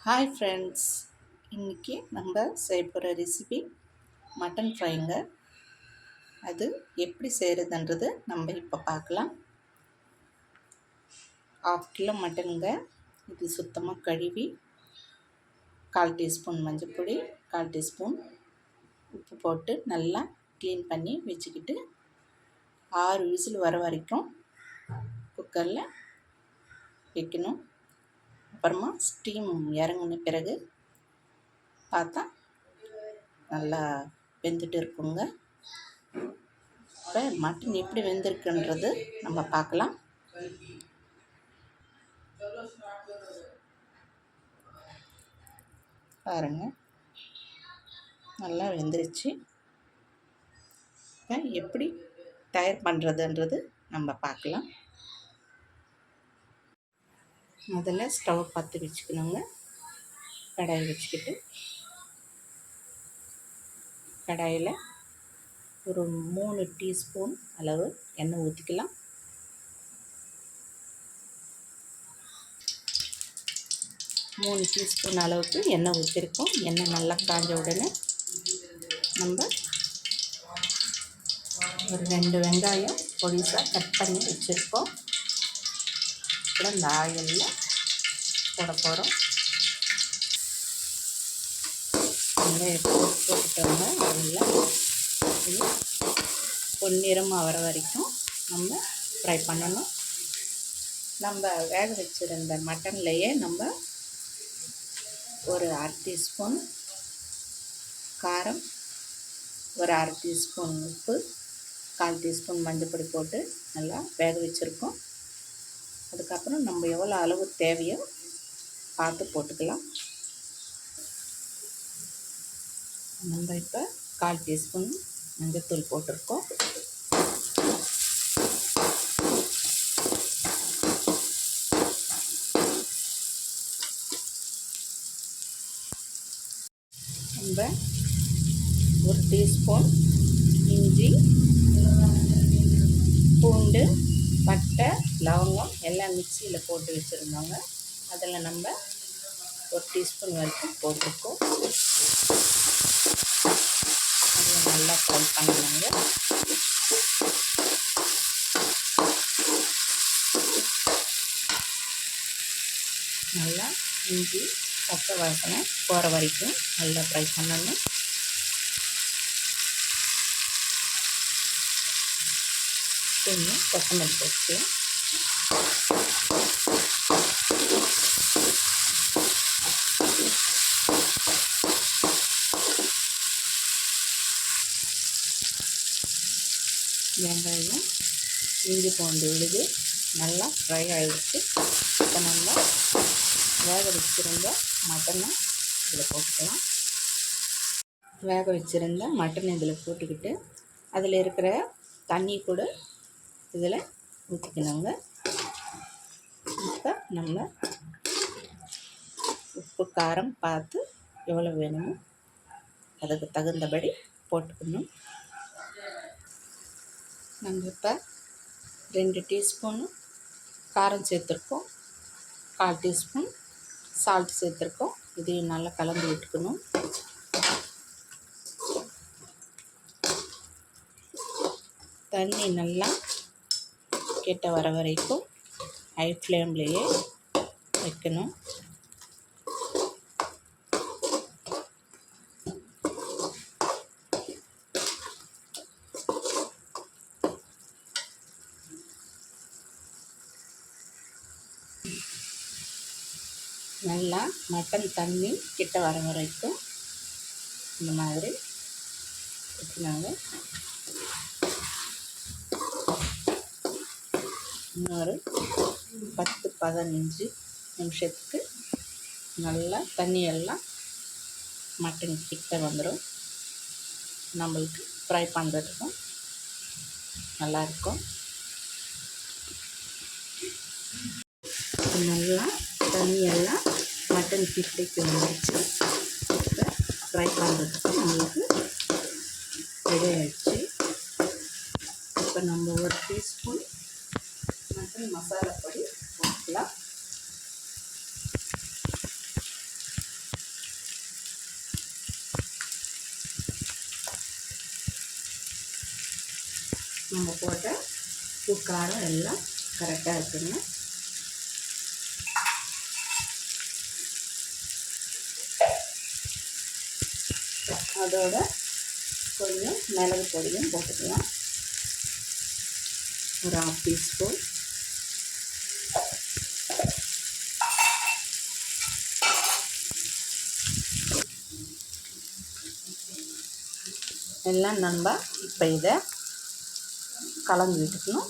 Hi friends, இன்றைக்கி நம்ம செய்ய போகிற ரெசிபி மட்டன் ஃப்ரைங்க. அது எப்படி செய்கிறதுன்றது நம்ம இப்போ பார்க்கலாம். 1/2 கிலோ மட்டனுங்க. இது சுத்தமாக கழுவி 1/4 டீஸ்பூன் மஞ்சள்பொடி, 1/4 டீஸ்பூன் உப்பு போட்டு நல்லா க்ளீன் பண்ணி வச்சுக்கிட்டு 6 விசில் வர வரைக்கும் குக்கரில் வைக்கணும். அப்புறமா ஸ்டீம் இறங்கின பிறகு பார்த்தா நல்லா வெந்துட்டு இருக்குங்க. இப்போ மட்டன் எப்படி வெந்திருக்குன்றது நம்ம பார்க்கலாம். பாருங்கள், நல்லா வெந்துருச்சு. இப்போ எப்படி தயார் பண்ணுறதுன்றது நம்ம பார்க்கலாம். முதல்ல ஸ்டவ் பற்ற வச்சுக்கணுங்க. கடாயை வச்சுக்கிட்டு கடாயில் ஒரு 3 டீஸ்பூன் அளவு எண்ணெய் ஊற்றிக்கலாம். மூணு டீஸ்பூன் அளவுக்கு எண்ணெய் ஊற்றிருக்கோம். எண்ணெய் நல்லா காஞ்ச உடனே நம்ம ஒரு 2 வெங்காயம் பொடிசாக கட் பண்ணி வச்சுருக்கோம். இப்போ இந்த ஆயிலில் போட போகிறோம். வெங்காயத்தை போட்டுட்டோங்க. அதில் இது பொன்னிறமாக வர வரைக்கும் நம்ம ஃப்ரை பண்ணணும். நம்ம வேக வச்சுருந்த மட்டன்லையே நம்ம ஒரு 1/2 டீஸ்பூன் காரம், ஒரு 1/2 டீஸ்பூன் உப்பு, 1/4 டீஸ்பூன் மஞ்சள் போட்டு நல்லா வேக வச்சுருக்கோம். அதுக்கப்புறம் நம்ம எவ்வளோ அளவு தேவையோ பார்த்து போட்டுக்கலாம். நம்ம இப்போ 1/4 டீஸ்பூன் மஞ்சள்தூள் போட்டிருக்கோம். நம்ம 1 டீஸ்பூன் இஞ்சி, பூண்டு, பட்டை, லவங்கம் எல்லாம் மிக்சியில் போட்டு வச்சுருந்தோங்க. அதில் நம்ம 1 டீஸ்பூன் வரைக்கும் போட்டிருக்கோம். அதில் நல்லா ஃப்ரை பண்ணணுங்க. நல்லா இஞ்சி பச்சை வாசனை போகிற வரைக்கும் நல்லா ஃப்ரை பண்ணணும். கொஞ்சம் கொத்தமல்லி போட்டு வெங்காயம், இஞ்சி பூண்டு விழுது நல்லா ஃப்ரை ஆகிடுச்சு. இப்போ நம்ம வேக வச்சுருந்த மட்டனை இதில் போட்டுக்கலாம். வேக வச்சுருந்த மட்டன் இதில் போட்டுக்கிட்டு அதில் இருக்கிற தண்ணி கூட இதில் ஊற்றிக்கணுங்க. இப்போ நம்ம உப்பு காரம் பார்த்து எவ்வளோ வேணுமோ அதுக்கு தகுந்தபடி போட்டுக்கணும். நம்ம இப்போ 2 டீஸ்பூனு காரம் சேர்த்துருக்கோம், 1/4 டீஸ்பூன் சால்ட் சேர்த்துருக்கோம். இதையும் நல்லா கலந்து விட்டுக்கணும். தண்ணி நல்லா கிட்ட வர வரைக்கும் ஹை ஃப்ளேம்லேயே வைக்கணும். நல்லா மட்டன் தண்ணி கிட்ட வர வரைக்கும் இந்த மாதிரி வச்சுனாங்க. இன்னொரு 10-15 நிமிஷத்துக்கு நல்லா தண்ணியெல்லாம் மட்டன் கிட்ட வந்துடும். நம்மளுக்கு ஃப்ரை பண்ணுறதுக்கும் நல்லாயிருக்கும். நல்லா தண்ணியெல்லாம் மட்டன் கிட்டைக்கு வந்துடுச்சு. இப்போ ஃப்ரை பண்ணுறதுக்கு நம்மளுக்கு ரெடி ஆகிடுச்சு. இப்போ நம்ம 1 டீஸ்பூன் மட்டன் மசாலா பொடி போட்டுக்கலாம். நம்ம போட்ட உப்பு காரம் எல்லாம் கரெக்டாக இருக்குங்க. அதோட கொஞ்சம் மிளகு பொடியும் போட்டுக்கலாம். ஒரு 1/2 டீஸ்பூன். எல்லாம் நம்ம இப்போ இதை கலந்து விட்டுக்கணும்.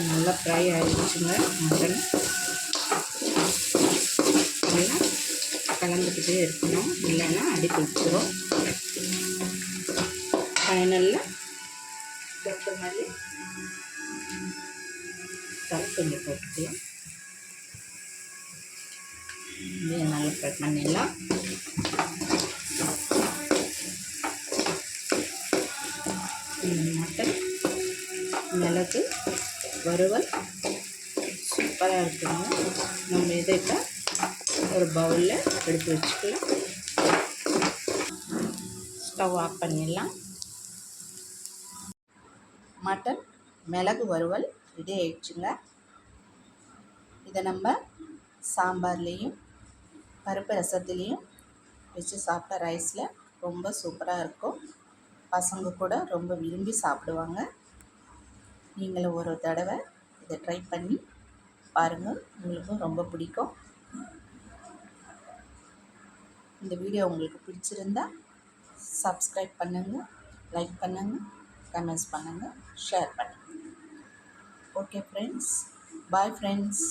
நல்லா ஃப்ரை ஆகிடுச்சுங்க மட்டன். நல்லா கலந்துக்கிட்டே இருக்கணும், இல்லைன்னா அடி பிடிச்சிரும். ஃபைனலில் கொத்தமல்லி கொஞ்சம் போட்டுக்கலாம். இதையும் நல்லா ஃப்ரை பண்ணிடலாம். மட்டன் மிளகு வறுவல் சூப்பராக இருக்குங்க. நம்ம இதை இப்போ ஒரு பவுலில் எடுத்து வச்சுக்கலாம். ஸ்டவ் ஆஃப் பண்ணிடலாம். மட்டன் மிளகு வறுவல் ரெடி ஆயிடுச்சுங்க. இதை நம்ம சாம்பார்லேயும் பருப்பு ரசத்துலேயும் வச்சு சாப்பிட்டா ரைஸில் ரொம்ப சூப்பராக இருக்கும். பசங்க கூட ரொம்ப விரும்பி சாப்பிடுவாங்க. நீங்களும் ஒரு தடவை இதை ட்ரை பண்ணி பாருங்கள், உங்களுக்கும் ரொம்ப பிடிக்கும். இந்த வீடியோ உங்களுக்கு பிடிச்சிருந்தா சப்ஸ்கிரைப் பண்ணுங்கள், லைக் பண்ணுங்கள், கமெண்ட்ஸ் பண்ணுங்கள், ஷேர் பண்ணுங்கள். Okay friends, bye friends.